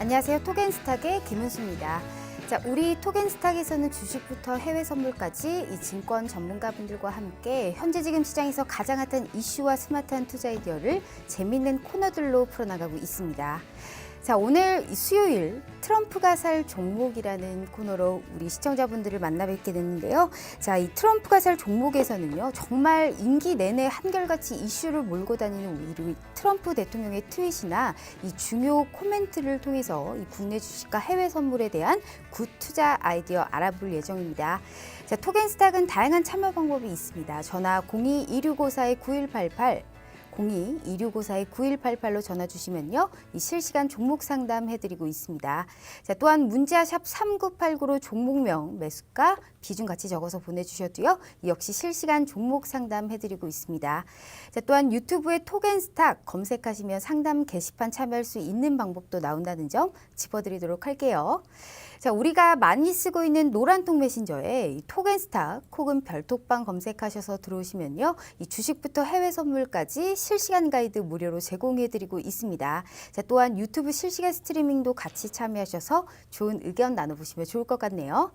안녕하세요. 토겐스탁의 김은수입니다. 자, 우리 토겐스탁에서는 주식부터 해외 선물까지 이 증권 전문가분들과 함께 현재 지금 시장에서 가장 핫한 이슈와 스마트한 투자 아이디어를 재미있는 코너들로 풀어나가고 있습니다. 자, 오늘 수요일 트럼프가 살 종목이라는 코너로 우리 시청자분들을 만나 뵙게 됐는데요. 자, 이 트럼프가 살 종목에서는요, 정말 임기 내내 한결같이 이슈를 몰고 다니는 우리 트럼프 대통령의 트윗이나 이 중요 코멘트를 통해서 이 국내 주식과 해외 선물에 대한 굿 투자 아이디어 알아볼 예정입니다. 자, 토겐스탁은 다양한 참여 방법이 있습니다. 전화 02-2654-9188 02-2654-9188로 전화 주시면요, 이 실시간 종목 상담 해드리고 있습니다. 자, 또한 문자 샵 3989로 종목명, 매수가, 비중 같이 적어서 보내주셔도요, 역시 실시간 종목 상담 해드리고 있습니다. 자, 또한 유튜브에 토겐스탁 검색하시면 상담 게시판 참여할 수 있는 방법도 나온다는 점 짚어드리도록 할게요. 자, 우리가 많이 쓰고 있는 노란통 메신저에 이 토겐스탁 혹은 별톡방 검색하셔서 들어오시면요, 이 주식부터 해외 선물까지 실시간 가이드 무료로 제공해드리고 있습니다. 자, 또한 유튜브 실시간 스트리밍도 같이 참여하셔서 좋은 의견 나눠보시면 좋을 것 같네요.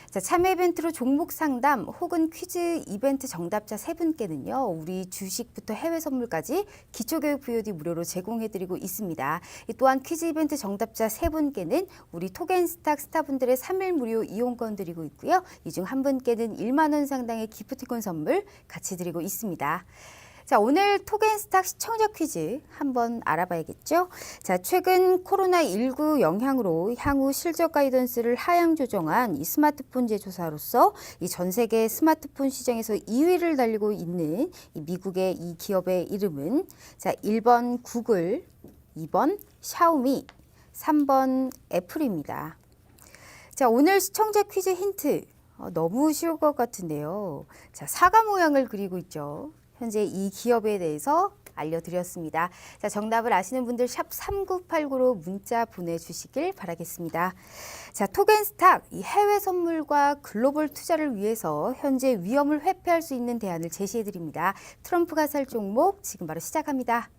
자, 참여 이벤트로 종목 상담 혹은 퀴즈 이벤트 정답자 3분께는요, 우리 주식부터 해외 선물까지 기초교육 VOD 무료로 제공해드리고 있습니다. 또한 퀴즈 이벤트 정답자 3분께는 우리 토겐스탁 스타분들의 3일 무료 이용권 드리고 있고요. 이 중 한 분께는 1만 원 상당의 기프티콘 선물 같이 드리고 있습니다. 자, 오늘 토겐스탁 시청자 퀴즈 한번 알아봐야겠죠? 자, 최근 코로나19 영향으로 향후 실적 가이던스를 하향 조정한 이 스마트폰 제조사로서 이 전 세계 스마트폰 시장에서 2위를 달리고 있는 이 미국의 이 기업의 이름은, 자, 1번 구글, 2번 샤오미, 3번 애플입니다. 자, 오늘 시청자 퀴즈 힌트 너무 쉬울 것 같은데요. 자, 사과 모양을 그리고 있죠. 현재 이 기업에 대해서 알려드렸습니다. 자, 정답을 아시는 분들 샵 3989로 문자 보내주시길 바라겠습니다. 자, 토겐스탁, 이 해외 선물과 글로벌 투자를 위해서 현재 위험을 회피할 수 있는 대안을 제시해드립니다. 트럼프가 살 종목 지금 바로 시작합니다.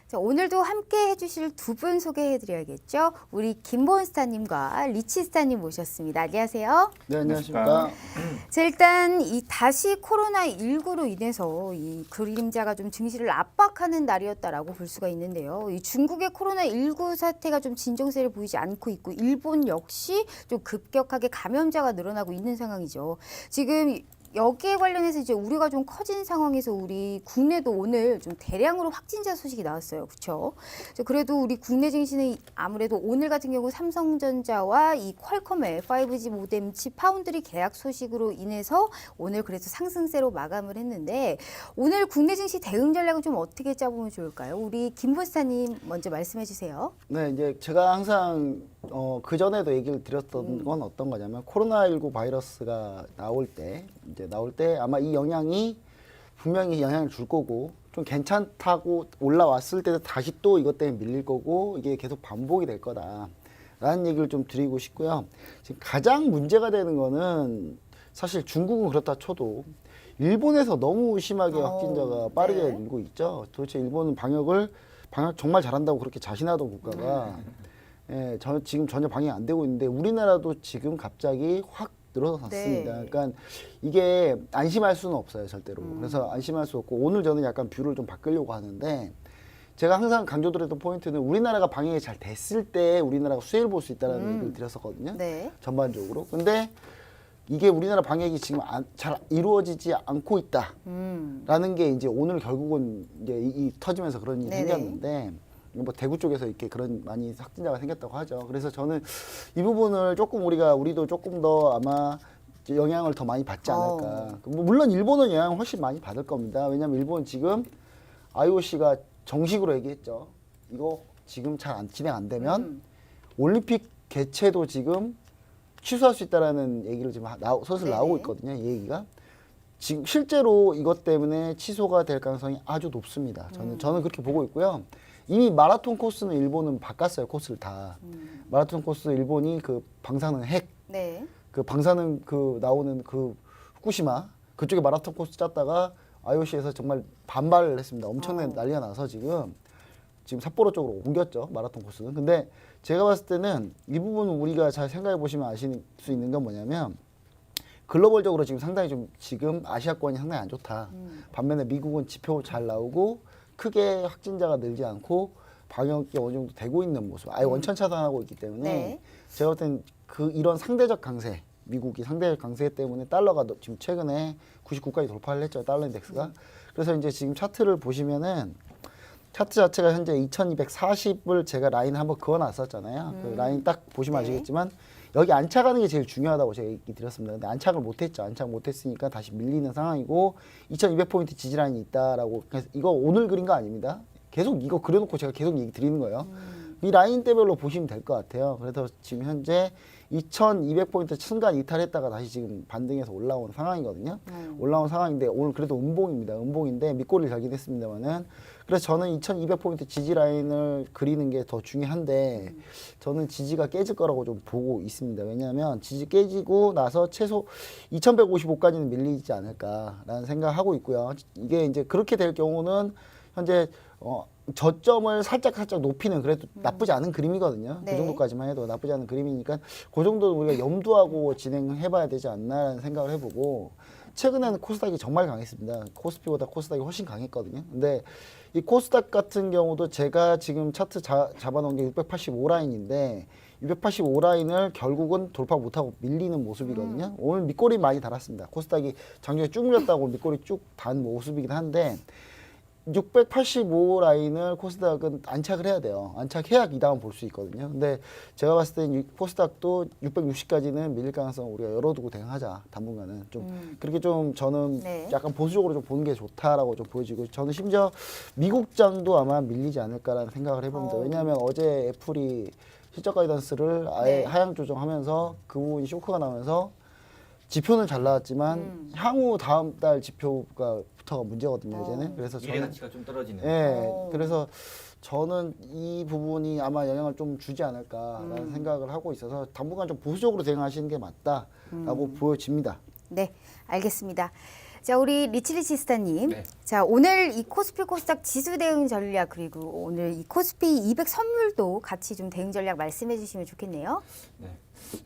자, 오늘도 함께 해주실 두 분 소개해드려야겠죠. 우리 김보은스타님과 리치스타님 모셨습니다. 안녕하세요. 네, 안녕하십니까. 자, 일단 이 다시 코로나19로 인해서 이 그림자가 좀 증시를 압박하는 날이었다라고 볼 수가 있는데요. 이 중국의 코로나19 사태가 좀 진정세를 보이지 않고 있고, 일본 역시 좀 급격하게 감염자가 늘어나고 있는 상황이죠. 지금 여기에 관련해서 이제 우려가 좀 커진 상황에서 우리 국내도 오늘 좀 대량으로 확진자 소식이 나왔어요. 그렇죠? 그래도 우리 국내 증시는 아무래도 오늘 같은 경우 삼성전자와 이 퀄컴의 5G 모뎀 칩 파운드리 계약 소식으로 인해서 오늘 그래서 상승세로 마감을 했는데, 오늘 국내 증시 대응 전략은 좀 어떻게 짜보면 좋을까요? 우리 김보스타님 먼저 말씀해 주세요. 네, 이제 제가 항상 그 전에도 얘기를 드렸던 건 어떤 거냐면, 코로나19 바이러스가 나올 때 아마 이 영향이 분명히 영향을 줄 거고, 좀 괜찮다고 올라왔을 때도 다시 또 이것 때문에 밀릴 거고, 이게 계속 반복이 될 거다라는 얘기를 좀 드리고 싶고요. 지금 가장 문제가 되는 거는 사실 중국은 그렇다 쳐도 일본에서 너무 심하게 확진자가 빠르게 네. 늘고 있죠. 도대체 일본은 방역 정말 잘한다고 그렇게 자신하던 국가가 지금 전혀 방역이 안 되고 있는데, 우리나라도 지금 갑자기 확 늘어났습니다. 네. 그러니까 이게 안심할 수는 없어요, 절대로. 그래서 안심할 수 없고, 오늘 저는 약간 뷰를 좀 바꾸려고 하는데, 제가 항상 강조드렸던 포인트는 우리나라가 방역이 잘 됐을 때 우리나라가 수혜를 볼 수 있다는 얘기를 드렸었거든요. 네. 전반적으로. 근데 이게 우리나라 방역이 지금 잘 이루어지지 않고 있다라는 게 이제 오늘 결국은 이제 이 터지면서 그런 일이 네네. 생겼는데, 뭐 대구 쪽에서 이렇게 그런 많이 확진자가 생겼다고 하죠. 그래서 저는 이 부분을 조금 우리도 조금 더 아마 영향을 더 많이 받지 않을까. 뭐 물론 일본은 영향을 훨씬 많이 받을 겁니다. 왜냐하면 일본 지금 IOC가 정식으로 얘기했죠. 이거 지금 잘 진행 안 되면 올림픽 개최도 지금 취소할 수 있다라는 얘기를 지금 서슬 네네. 나오고 있거든요. 이 얘기가. 지금 실제로 이것 때문에 취소가 될 가능성이 아주 높습니다. 저는 그렇게 보고 있고요. 이미 마라톤 코스는 일본은 바꿨어요. 코스를 다. 마라톤 코스 일본이 그 방사능 핵, 네. 그 방사능 그 나오는 그 후쿠시마 그쪽에 마라톤 코스 짰다가 IOC에서 정말 반발을 했습니다. 엄청난 난리가 나서 지금 삿포로 쪽으로 옮겼죠. 마라톤 코스는. 근데 제가 봤을 때는 이 부분은 우리가 잘 생각해 보시면 아실 수 있는 건 뭐냐면 글로벌적으로 지금 상당히 좀 지금 아시아권이 상당히 안 좋다. 반면에 미국은 지표 잘 나오고 크게 확진자가 늘지 않고 방역이 어느 정도 되고 있는 모습. 아예 원천 차단하고 있기 때문에 네. 제가 볼 땐 그 이런 상대적 강세, 미국이 상대적 강세 때문에 달러가 지금 최근에 99까지 돌파를 했죠. 달러 인덱스가. 그래서 이제 지금 차트를 보시면은 차트 자체가 현재 2240을 제가 라인 한번 그어놨었잖아요. 그 라인 딱 보시면 네. 아시겠지만 여기 안착하는 게 제일 중요하다고 제가 얘기 드렸습니다. 근데 안착을 못했죠. 안착 못했으니까 다시 밀리는 상황이고 2200포인트 지지 라인이 있다라고. 그래서 이거 오늘 그린 거 아닙니다. 계속 이거 그려놓고 제가 계속 얘기 드리는 거예요. 이 라인대별로 보시면 될 것 같아요. 그래서 지금 현재 2200포인트 순간 이탈했다가 다시 지금 반등해서 올라오는 상황이거든요. 올라온 상황인데 오늘 그래도 음봉입니다. 음봉인데 밑꼬리를 달긴 했습니다만은 그래서 저는 2200포인트 지지 라인을 그리는 게 더 중요한데 저는 지지가 깨질 거라고 좀 보고 있습니다. 왜냐하면 지지 깨지고 나서 최소 2155까지는 밀리지 않을까라는 생각하고 있고요. 이게 이제 그렇게 될 경우는 현재 저점을 살짝 높이는 그래도 나쁘지 않은 그림이거든요. 네. 그 정도까지만 해도 나쁘지 않은 그림이니까 그 정도는 우리가 염두하고 진행해봐야 되지 않나라는 생각을 해보고 최근에는 코스닥이 정말 강했습니다. 코스피보다 코스닥이 훨씬 강했거든요. 근데 이 코스닥 같은 경우도 제가 지금 차트 잡아놓은 게 685라인인데 685라인을 결국은 돌파 못하고 밀리는 모습이거든요. 오늘 밑꼬리 많이 달았습니다. 코스닥이 장중에 쭉 밀렸다고 밑꼬리 쭉 단 모습이긴 한데 685 라인을 코스닥은 안착을 해야 돼요. 안착해야 이 다음 볼 수 있거든요. 근데 제가 봤을 때 코스닥도 660까지는 밀릴 가능성 우리가 열어두고 대응하자. 당분간은 좀 그렇게 좀 저는 네. 약간 보수적으로 좀 보는 게 좋다라고 좀 보여지고 저는 심지어 미국장도 아마 밀리지 않을까라는 생각을 해봅니다. 왜냐하면 어제 애플이 실적 가이던스를 아예 네. 하향 조정하면서 그 부분이 쇼크가 나면서 지표는 잘 나왔지만 향후 다음 달 지표가부터가 문제거든요, 이제는. 그래서 미래 저는 가치가 좀 떨어지는. 예, 그래서 저는 이 부분이 아마 영향을 좀 주지 않을까라는 생각을 하고 있어서 당분간 좀 보수적으로 대응하시는 게 맞다라고 보여집니다. 네, 알겠습니다. 자, 우리 리치리치스타님. 네. 자, 오늘 이 코스피 코스닥 지수 대응 전략 그리고 오늘 이 코스피 200 선물도 같이 좀 대응 전략 말씀해 주시면 좋겠네요. 네.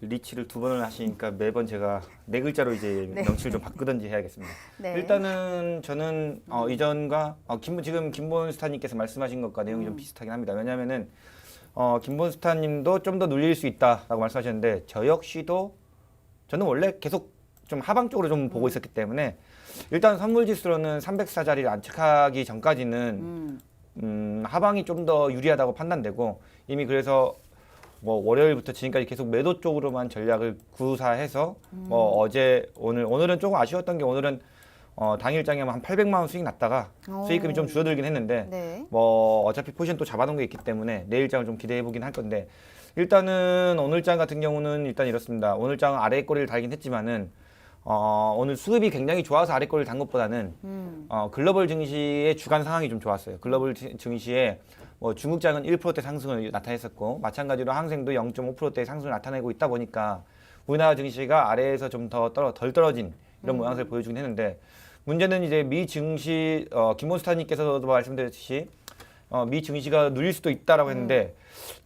리치를 두 번을 하시니까 매번 제가 네 글자로 이제 명칭을 좀 바꾸든지 해야겠습니다. 네. 일단은 저는 이전과 지금 김본 스타님께서 말씀하신 것과 내용이 좀 비슷하긴 합니다. 왜냐하면은 김본 스타님도 좀 더 눌릴 수 있다라고 말씀하셨는데 저 역시도 저는 원래 계속 좀 하방 쪽으로 좀 보고 있었기 때문에 일단 선물 지수로는 304자리를 안착하기 전까지는 하방이 좀 더 유리하다고 판단되고 이미 그래서 뭐 월요일부터 지금까지 계속 매도 쪽으로만 전략을 구사해서 뭐 어제 오늘은 조금 아쉬웠던 게 오늘은 당일장에 한 800만 원 수익 났다가 수익금이 좀 줄어들긴 했는데 네. 뭐 어차피 포지션 또 잡아놓은 게 있기 때문에 내일장을 좀 기대해 보긴 할 건데 일단은 오늘장 같은 경우는 일단 이렇습니다. 오늘장 아래 꼬리를 달긴 했지만은 오늘 수급이 굉장히 좋아서 아래 꼬리를 단 것보다는 글로벌 증시의 주간 상황이 좀 좋았어요. 글로벌 증시에 뭐 중국장은 1%대 상승을 나타냈었고 마찬가지로 항생도 0.5%대 상승을 나타내고 있다 보니까 우리나라 증시가 아래에서 좀 더 덜 떨어진 이런 모양새를 보여주긴 했는데 문제는 이제 미 증시 김몬스타님께서도 말씀드렸듯이 미 증시가 눌릴 수도 있다라고 했는데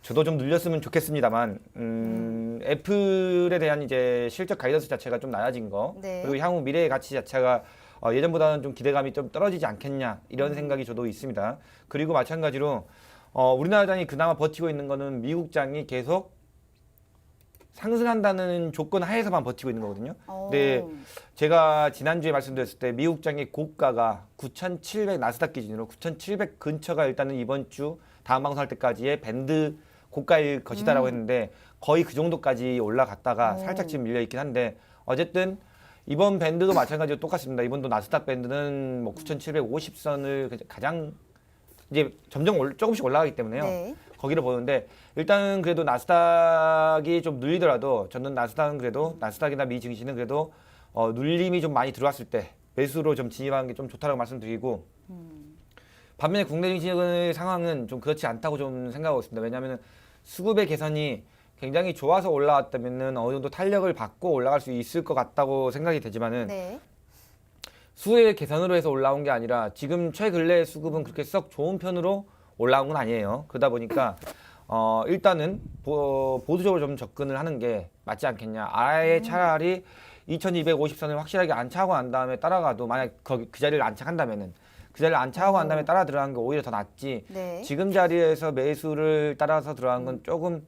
저도 좀 눌렸으면 좋겠습니다만 애플에 대한 이제 실적 가이던스 자체가 좀 낮아진 거 네. 그리고 향후 미래의 가치 자체가 예전보다는 좀 기대감이 좀 떨어지지 않겠냐 이런 생각이 저도 있습니다. 그리고 마찬가지로 우리나라 장이 그나마 버티고 있는 거는 미국 장이 계속 상승한다는 조건 하에서만 버티고 있는 거거든요. 근데 제가 지난주에 말씀드렸을 때 미국 장의 고가가 9,700 나스닥 기준으로 9,700 근처가 일단은 이번 주 다음 방송할 때까지의 밴드 고가일 것이다라고 했는데 거의 그 정도까지 올라갔다가 살짝 지금 밀려 있긴 한데 어쨌든 이번 밴드도 마찬가지로 똑같습니다. 이번도 나스닥 밴드는 뭐 9,750선을 가장 이제 점점 조금씩 올라가기 때문에요. 네. 거기를 보는데 일단은 그래도 나스닥이 좀 눌리더라도 저는 나스닥은 그래도 나스닥이나 미 증시는 그래도 눌림이 좀 많이 들어왔을 때 매수로 좀 진입하는 게 좀 좋다고 말씀드리고 반면에 국내 증시의 상황은 좀 그렇지 않다고 좀 생각하고 있습니다. 왜냐하면 수급의 개선이 굉장히 좋아서 올라왔다면은 어느 정도 탄력을 받고 올라갈 수 있을 것 같다고 생각이 되지만은 네. 수의 개선으로 해서 올라온 게 아니라 지금 최근래 수급은 그렇게 썩 좋은 편으로 올라온 건 아니에요. 그러다 보니까 일단은 보수적으로 좀 접근을 하는 게 맞지 않겠냐. 아예 차라리 2250선을 확실하게 안착하고 난 다음에 따라가도 만약 그 자리를 안착한다면은 그 자리를 안착하고 난 다음에 따라 들어가는 게 오히려 더 낫지. 네. 지금 자리에서 매수를 따라서 들어간 건 조금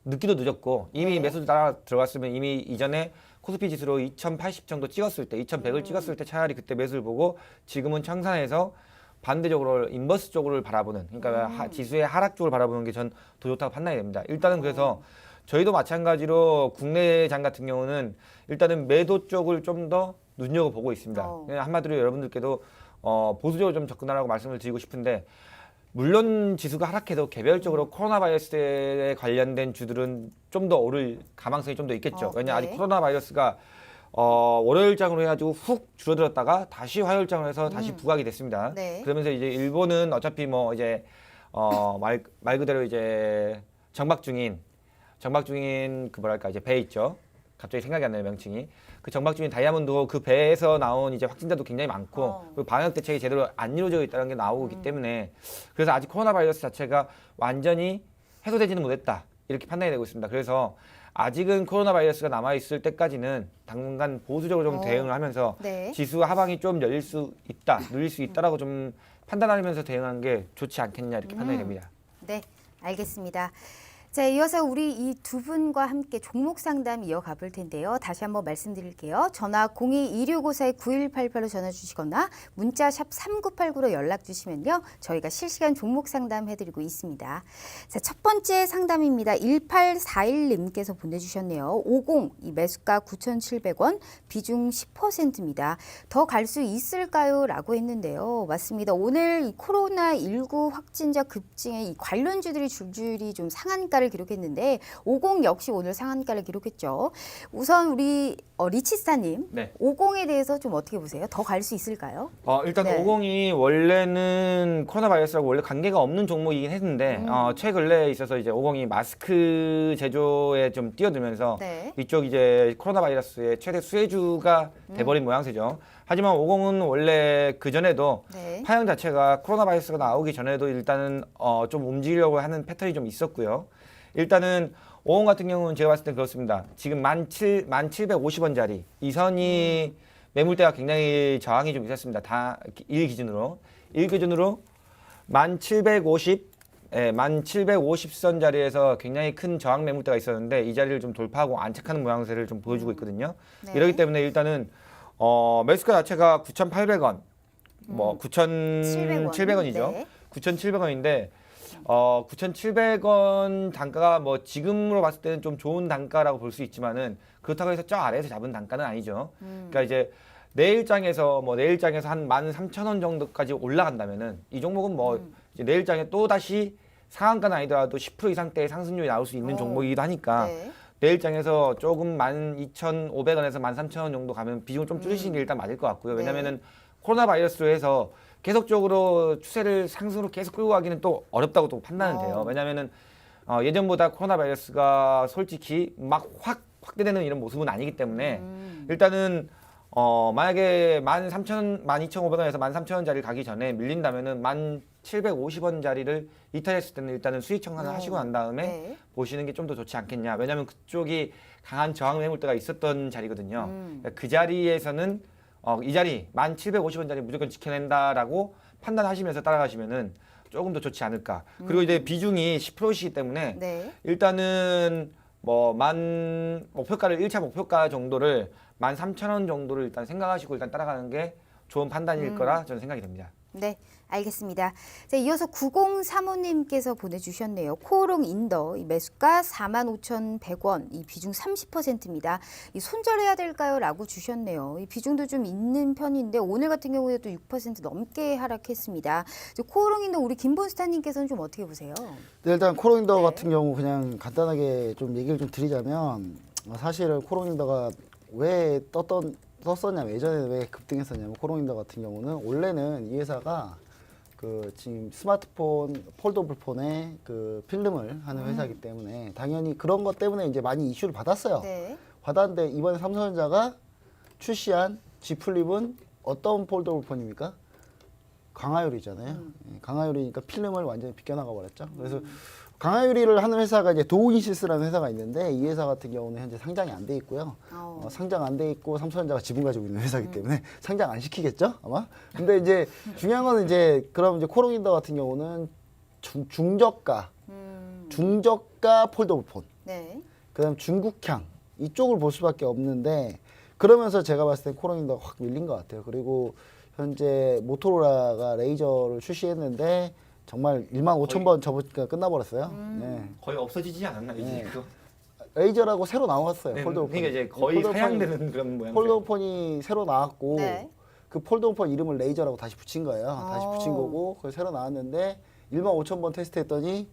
늦기도 늦었고 이미 네. 매수를 따라 들어갔으면 이미 이전에 코스피 지수로 2080 정도 찍었을 때 2100을 찍었을 때 차라리 그때 매수를 보고 지금은 청산해서 반대적으로 인버스 쪽을 바라보는 그러니까 지수의 하락 쪽을 바라보는 게 전 더 좋다고 판단이 됩니다. 일단은 그래서 저희도 마찬가지로 국내장 같은 경우는 일단은 매도 쪽을 좀 더 눈여겨보고 있습니다. 그냥 한마디로 여러분들께도 보수적으로 좀 접근하라고 말씀을 드리고 싶은데 물론 지수가 하락해도 개별적으로 코로나 바이러스에 관련된 주들은 좀 더 오를 가망성이 좀 더 있겠죠. 왜냐 네. 아직 코로나 바이러스가 월요일장으로 해가지고 훅 줄어들었다가 다시 화요일장으로 해서 다시 부각이 됐습니다. 네. 그러면서 이제 일본은 어차피 뭐 이제 말 그대로 이제 정박 중인 그 뭐랄까 이제 배 있죠. 갑자기 생각이 안 나요 명칭이. 그 정박 중인 다이아몬드 그 배에서 나온 이제 확진자도 굉장히 많고 그리고 방역 대책이 제대로 안 이루어져 있다는 게 나오고 있기 때문에 그래서 아직 코로나 바이러스 자체가 완전히 해소되지는 못했다 이렇게 판단이 되고 있습니다. 그래서 아직은 코로나 바이러스가 남아 있을 때까지는 당분간 보수적으로 좀 대응을 하면서 네. 지수 하방이 좀 열릴 수 있다, 늘릴 수 있다라고 좀 판단하면서 대응하는 게 좋지 않겠냐 이렇게 판단이 됩니다. 네, 알겠습니다. 자, 이어서 우리 이 두 분과 함께 종목 상담 이어가 볼 텐데요. 다시 한번 말씀드릴게요. 전화 02-2654-9188로 전화 주시거나 문자 샵 3989로 연락 주시면요. 저희가 실시간 종목 상담 해드리고 있습니다. 자, 첫 번째 상담입니다. 1841님께서 보내주셨네요. 50, 이 매수가 9,700원, 비중 10%입니다. 더 갈 수 있을까요? 라고 했는데요. 맞습니다. 오늘 이 코로나19 확진자 급증에 이 관련주들이 줄줄이 좀 상한가를 기록했는데 50 역시 오늘 상한가를 기록했죠. 우선 우리 리치스타님, 네. 50에 대해서 좀 어떻게 보세요? 더 갈 수 있을까요? 일단 네. 50이 원래는 코로나 바이러스하고 원래 관계가 없는 종목이긴 했는데 최근래에 있어서 이제 50이 마스크 제조에 좀 뛰어들면서 네. 이쪽 이제 코로나 바이러스의 최대 수혜주가 돼버린 모양새죠. 하지만 50은 원래 그 전에도 네. 파형 자체가 코로나 바이러스가 나오기 전에도 일단은 좀 움직이려고 하는 패턴이 좀 있었고요. 일단은 50 같은 경우는 제가 봤을 때 그렇습니다. 지금 1750원짜리 이 선이 매물대가 굉장히 저항이 좀 있었습니다. 다 일 기준으로 1750 1750선 자리에서 굉장히 큰 저항 매물대가 있었는데 이 자리를 좀 돌파하고 안착하는 모양새를 좀 보여주고 있거든요. 네. 이렇기 때문에 일단은 매수가 자체가 9,800원, 뭐 9,700원이죠. 네. 9,700원인데 9,700원 단가가 뭐 지금으로 봤을 때는 좀 좋은 단가라고 볼 수 있지만은 그렇다고 해서 저 아래에서 잡은 단가는 아니죠. 그러니까 이제 내일장에서 한 13,000원 정도까지 올라간다면은 이 종목은 뭐 이제 내일장에 또 다시 상한가는 아니더라도 10% 이상대의 상승률이 나올 수 있는 종목이기도 하니까 네. 내일장에서 조금 12,500원에서 13,000원 정도 가면 비중을 좀 줄이시는 게 일단 맞을 것 같고요. 왜냐면은 코로나 바이러스로 해서 계속적으로 추세를 상승으로 계속 끌고 가기는 또 어렵다고 또 판단은 돼요. 왜냐면은 예전보다 코로나 바이러스가 솔직히 막 확 확대되는 이런 모습은 아니기 때문에 일단은 만약에 12,500원에서 13,000원짜리를 가기 전에 밀린다면은 1,750원 자리를 이탈했을 때는 일단은 수익 청산을 하시고 난 다음에 네. 보시는 게 좀 더 좋지 않겠냐. 왜냐하면 그쪽이 강한 저항 매물대가 있었던 자리거든요. 그러니까 그 자리에서는 이 자리 1,750원 자리 무조건 지켜낸다라고 판단하시면서 따라가시면은 조금 더 좋지 않을까. 그리고 이제 비중이 10%이기 때문에 네. 일단은 뭐 목표가를 1차 목표가 정도를 13,000원 정도를 일단 생각하시고 일단 따라가는 게 좋은 판단일 거라 저는 생각이 됩니다. 네, 알겠습니다. 자, 이어서 9035님께서 보내주셨네요. 코오롱 인더 이 매수가 45,100원, 이 비중 30%입니다. 이 손절해야 될까요? 라고 주셨네요. 이 비중도 좀 있는 편인데 오늘 같은 경우에도 6% 넘게 하락했습니다. 코오롱 인더 우리 김본스타님께서는 좀 어떻게 보세요? 네, 일단 코로인더 네. 같은 경우 그냥 간단하게 좀 얘기를 좀 드리자면 사실은 코로인더가 왜 떴었냐면 예전에 왜 급등했었냐면 코롱인더 같은 경우는 원래는 이 회사가 그 지금 스마트폰 폴더블 폰에 그 필름을 하는 회사이기 때문에 당연히 그런 것 때문에 이제 많이 이슈를 받았어요. 네. 받았는데 이번에 삼성전자가 출시한 G 플립은 어떤 폴더블 폰입니까? 강화유리잖아요. 예, 강화유리니까 필름을 완전히 비껴나가 버렸죠. 그래서 강화유리를 하는 회사가 이제 도우인시스라는 회사가 있는데 이 회사 같은 경우는 현재 상장이 안 돼 있고요. 상장 안 돼 있고 삼성전자가 지분 가지고 있는 회사이기 때문에 상장 안 시키겠죠 아마. 근데 이제 중요한 거는 이제 그럼 이제 코롱인더 같은 경우는 중저가 폴더블 폰. 네. 그다음 중국향 이쪽을 볼 수밖에 없는데 그러면서 제가 봤을 때 코롱인더가 확 밀린 것 같아요. 그리고 현재 모토로라가 레이저를 출시했는데 정말 15,000번 접으니까 끝나버렸어요. 네. 거의 없어지지 않았나 이제 네. 그거. 레이저라고 새로 나왔어요. 네, 폴더폰. 그러니까 이제 거의 사양되는 그런 모양. 폴더폰이 새로 나왔고 네. 그 폴더폰 이름을 레이저라고 다시 붙인 거예요. 다시 붙인 거고 그래서 새로 나왔는데 15,000번 테스트했더니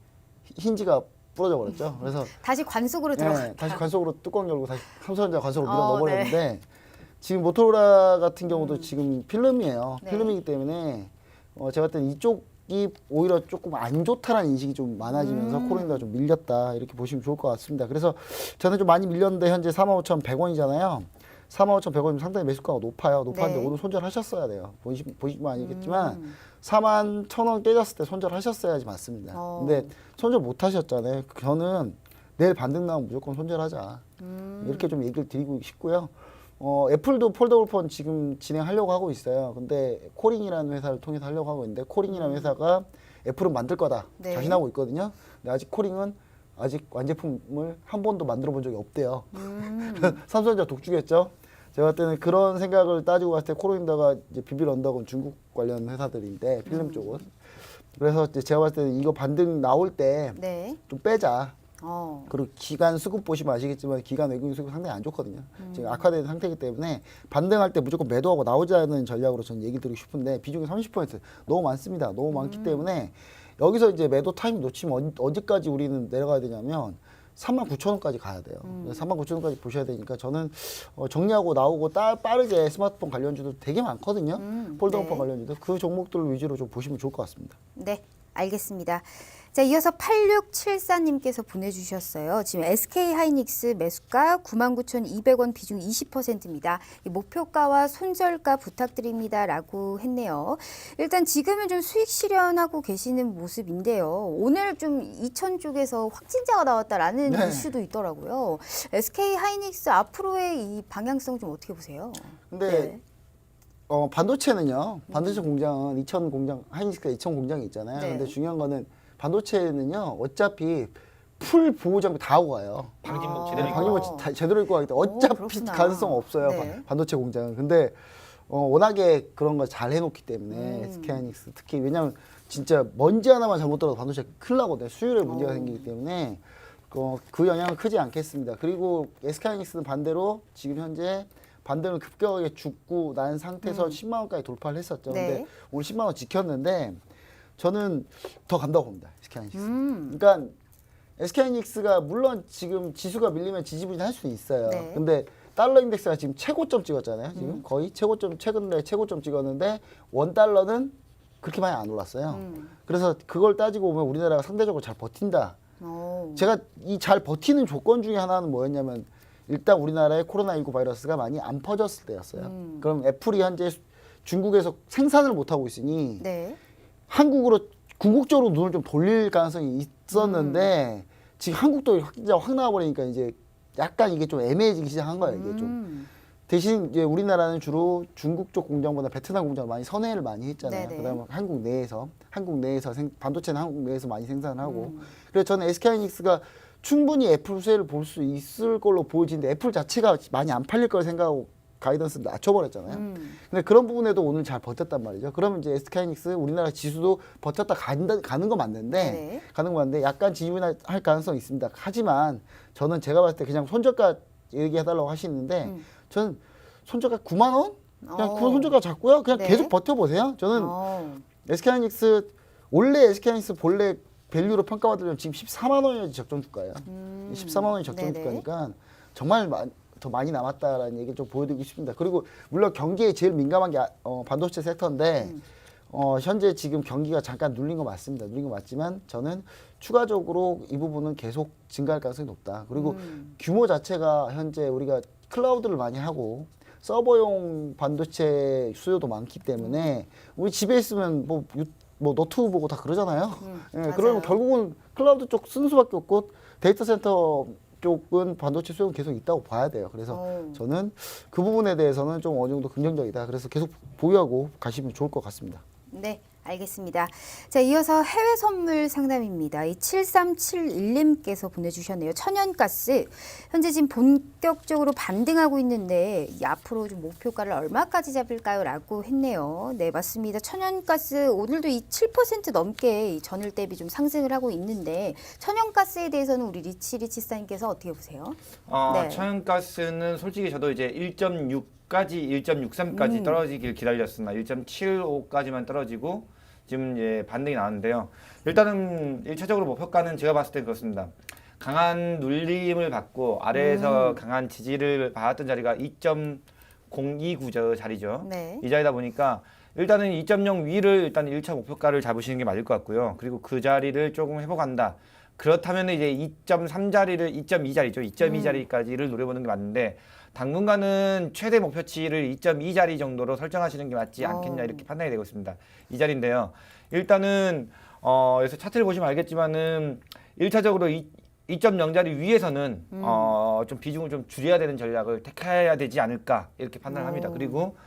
힌지가 부러져 버렸죠. 그래서 다시 관속으로 들어갔다. 다시 관속으로 뚜껑 열고 다시 삼성전자 관속으로 밀어 네. 넣어버렸는데 지금 모토로라 같은 경우도 지금 필름이에요. 네. 필름이기 때문에 제가 봤을 때는 이쪽이 오히려 조금 안 좋다라는 인식이 좀 많아지면서 코로나가 좀 밀렸다 이렇게 보시면 좋을 것 같습니다. 그래서 저는 좀 많이 밀렸는데 현재 45,100원이잖아요. 45,100원이면 상당히 매수가가 높아요. 높았는데 네. 오늘 손절하셨어야 돼요. 보시면 아니겠지만 41,000원 깨졌을 때 손절하셨어야지 맞습니다. 근데 손절 못 하셨잖아요. 저는 내일 반등 나오면 무조건 손절하자. 이렇게 좀 얘기를 드리고 싶고요. 애플도 폴더블폰 지금 진행하려고 하고 있어요. 근데 코링이라는 회사를 통해서 하려고 하고 있는데 코링이라는 회사가 애플은 만들 거다 네. 자신하고 있거든요. 근데 아직 코링은 아직 완제품을 한 번도 만들어 본 적이 없대요. 삼성전자 독주겠죠. 제가 봤을 때는 그런 생각을 따지고 봤을 때 코롱인더가 이제 비빌 언더건 중국 관련 회사들인데 필름 쪽은. 그래서 이제 제가 봤을 때는 이거 반등 나올 때 좀 네. 빼자. 어. 그리고 기간 수급 보시면 아시겠지만 기간 외국인 수급 상당히 안 좋거든요. 지금 악화된 상태이기 때문에 반등할 때 무조건 매도하고 나오자는 전략으로 저는 얘기 드리고 싶은데 비중이 30% 너무 많습니다. 너무 많기 때문에 여기서 이제 매도 타임 놓치면 언제까지 우리는 내려가야 되냐면 39,000원까지 가야 돼요. 39,000원까지 보셔야 되니까 저는 정리하고 나오고 빠르게 스마트폰 관련주도 되게 많거든요. 폴더폰 네. 관련주도 그 종목들 위주로 좀 보시면 좋을 것 같습니다. 네, 알겠습니다. 자, 이어서 8674님께서 보내주셨어요. 지금 SK 하이닉스 매수가 99,200원 비중 20%입니다. 목표가와 손절가 부탁드립니다라고 했네요. 일단 지금은 좀 수익 실현하고 계시는 모습인데요. 오늘 좀 2천 쪽에서 확진자가 나왔다라는 네. 이슈도 있더라고요. SK 하이닉스 앞으로의 이 방향성 좀 어떻게 보세요? 근데 네. 반도체는요. 반도체 공장은 2천 공장, 하이닉스가 2천 공장이 있잖아요. 네. 근데 중요한 거는 반도체는요. 어차피 풀 보호 장비 다 하고 가요. 방진복 제대로 입고 방역을 제대로 입고 가기 때문에 어차피 그렇구나. 가능성 없어요. 네. 반도체 공장은. 근데 워낙에 그런 거 잘 해놓기 때문에 SK하이닉스 특히 왜냐하면 진짜 먼지 하나만 잘못더라도 반도체 큰일 나거든요. 수율에 문제가 생기기 때문에 그 영향은 크지 않겠습니다. 그리고 SK하이닉스는 반대로 지금 현재 반등을 급격하게 죽고 난 상태에서 10만 원까지 돌파를 했었죠. 네. 근데 오늘 10만 원 지켰는데 저는 더 간다고 봅니다. SK하이닉스. 그러니까 SK하이닉스가 물론 지금 지수가 밀리면 지지부진할 수 있어요. 네. 근데 달러 인덱스가 지금 최고점 찍었잖아요. 지금 거의 최고점 최근에 최고점 찍었는데 $1는 그렇게 많이 안 올랐어요. 그래서 그걸 따지고 보면 우리나라가 상대적으로 잘 버틴다. 제가 이 잘 버티는 조건 중에 하나는 뭐였냐면 일단 우리나라에 코로나19 바이러스가 많이 안 퍼졌을 때였어요. 그럼 애플이 현재 중국에서 생산을 못 하고 있으니 네. 한국으로 궁극적으로 눈을 좀 돌릴 가능성이 있었는데 지금 한국도 확진자 확 나와버리니까 이제 약간 이게 좀 애매해지기 시작한 거예요. 이게 좀 대신 이제 우리나라는 주로 중국 쪽 공장보다 베트남 공장을 많이 선회를 많이 했잖아요. 네네. 그다음에 한국 내에서 반도체는 한국 내에서 많이 생산을 하고 그래서 저는 SK하이닉스가 충분히 애플 수혜를 볼 수 있을 걸로 보여지는데 애플 자체가 많이 안 팔릴 걸 생각하고 가이던스를 낮춰버렸잖아요. 근데 그런 부분에도 오늘 잘 버텼단 말이죠. 그러면 이제 SK하이닉스 우리나라 지수도 버텼다 가는 거 맞는데 네. 가는 거 맞는데 약간 지지부진할 가능성이 있습니다. 하지만 저는 제가 봤을 때 그냥 손절가 얘기해달라고 하시는데 저는 손절가 9만 원? 그냥 그 손절가 잡고요. 그냥 네. 계속 버텨보세요. 저는 SK하이닉스 원래 SK하이닉스 본래 밸류로 평가받으면 지금 14만 원이 적정 주가예요. 14만 원이 적정 네네. 주가니까 정말 더 많이 남았다라는 얘기를 좀 보여드리고 싶습니다. 그리고 물론 경기에 제일 민감한 게 반도체 섹터인데 현재 지금 경기가 잠깐 눌린 거 맞습니다. 눌린 거 맞지만 저는 추가적으로 이 부분은 계속 증가할 가능성이 높다. 그리고 규모 자체가 현재 우리가 클라우드를 많이 하고 서버용 반도체 수요도 많기 때문에 우리 집에 있으면 뭐 노트북 보고 다 그러잖아요. 예, 맞아요. 그러면 결국은 클라우드 쪽 쓰는 수밖에 없고 데이터 센터 쪽은 반도체 수요가 계속 있다고 봐야 돼요. 그래서 저는 그 부분에 대해서는 좀 어느 정도 긍정적이다. 그래서 계속 보유하고 가시면 좋을 것 같습니다. 네, 알겠습니다. 자, 이어서 해외 선물 상담입니다. 이 7371님께서 보내주셨네요. 천연가스 현재 지금 본격적으로 반등하고 있는데 이 앞으로 좀 목표가를 얼마까지 잡을까요?라고 했네요. 네, 맞습니다. 천연가스 오늘도 이 7% 넘게 이 전일 대비 좀 상승을 하고 있는데 천연가스에 대해서는 우리 리치사님께서 어떻게 보세요? 네. 천연가스는 솔직히 저도 이제 1.6까지 1.63까지 떨어지길 기다렸으나 1.75까지만 떨어지고 지금 이제 반등이 나왔는데요. 일단은 1차적으로 목표가는 제가 봤을 때 그렇습니다. 강한 눌림을 받고 아래에서 강한 지지를 받았던 자리가 2.029 자리죠. 네. 이 자리다 보니까 일단은 2.0 위를 일단 1차 목표가를 잡으시는 게 맞을 것 같고요. 그리고 그 자리를 조금 회복한다. 그렇다면 이제 2.3 자리를 2.2 자리죠. 2.2 자리까지를 노려보는 게 맞는데 당분간은 최대 목표치를 2.2 자리 정도로 설정하시는 게 맞지 않겠냐 이렇게 판단이 되고 있습니다. 이 자리인데요. 일단은 여기서 차트를 보시면 알겠지만은 1차적으로 2.0 자리 위에서는 좀 비중을 좀 줄여야 되는 전략을 택해야 되지 않을까 이렇게 판단을 합니다. 그리고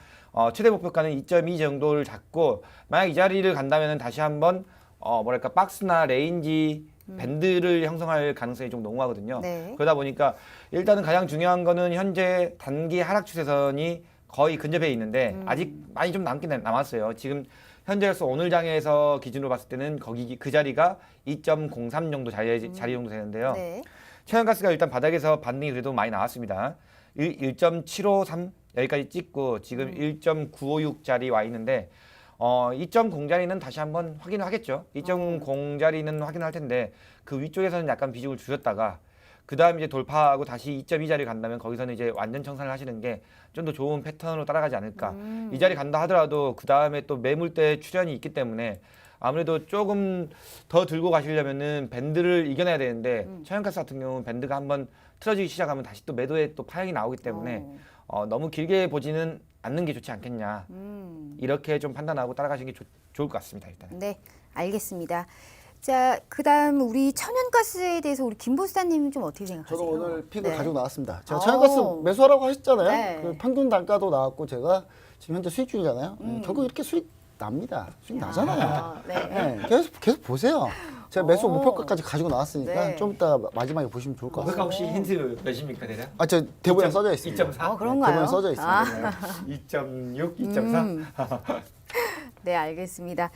최대 목표가는 2.2 정도를 잡고 만약 이 자리를 간다면은 다시 한번 뭐랄까 박스나 레인지 밴드를 형성할 가능성이 좀 농후하거든요. 네. 그러다 보니까 일단은 가장 중요한 거는 현재 단기 하락 추세선이 거의 근접해 있는데 아직 많이 좀 남긴 남았어요. 지금 현재로서 오늘 장에서 기준으로 봤을 때는 거기 그 자리가 2.03 정도 자리 정도 되는데요. 네. 천연가스가 일단 바닥에서 반등이 그래도 많이 나왔습니다. 1.753 여기까지 찍고 지금 1.956 자리 와 있는데 2.0 자리는 다시 한번 확인을 하겠죠. 2.0 자리는 확인을 할 텐데 그 위쪽에서는 약간 비중을 줄였다가 그 다음 이제 돌파하고 다시 2.2 자리 간다면 거기서는 이제 완전 청산을 하시는 게 좀 더 좋은 패턴으로 따라가지 않을까. 이 자리 간다 하더라도 그 다음에 또 매물대 출현이 있기 때문에 아무래도 조금 더 들고 가시려면은 밴드를 이겨내야 되는데 천연가스 같은 경우는 밴드가 한번 틀어지기 시작하면 다시 또 매도에 또 파행이 나오기 때문에 너무 길게 보지는 않는 게 좋지 않겠냐. 이렇게 좀 판단하고 따라가시는 게 좋을 것 같습니다. 일단. 네, 알겠습니다. 자, 그다음 우리 천연가스에 대해서 우리 김보수사님 좀 어떻게 생각하세요? 저도 오늘 픽을 네. 가지고 나왔습니다. 제가 아우. 천연가스 매수하라고 하셨잖아요. 네. 그 평균 단가도 나왔고 제가 지금 현재 수익 중이잖아요. 결국 이렇게 수익 납니다. 수익 나잖아요. 네. 네, 계속 보세요. 제가 매수 오. 목표가까지 가지고 나왔으니까 네. 좀 이따 마지막에 보시면 좋을 것 목표가 같습니다. 혹시 힌트 몇입니까, 대략? 저 대본에 써져 있습니다. 2.4? 그런가요? 대본에 써져 있습니다. 아. 네. 2.6, 2.4? 네, 알겠습니다.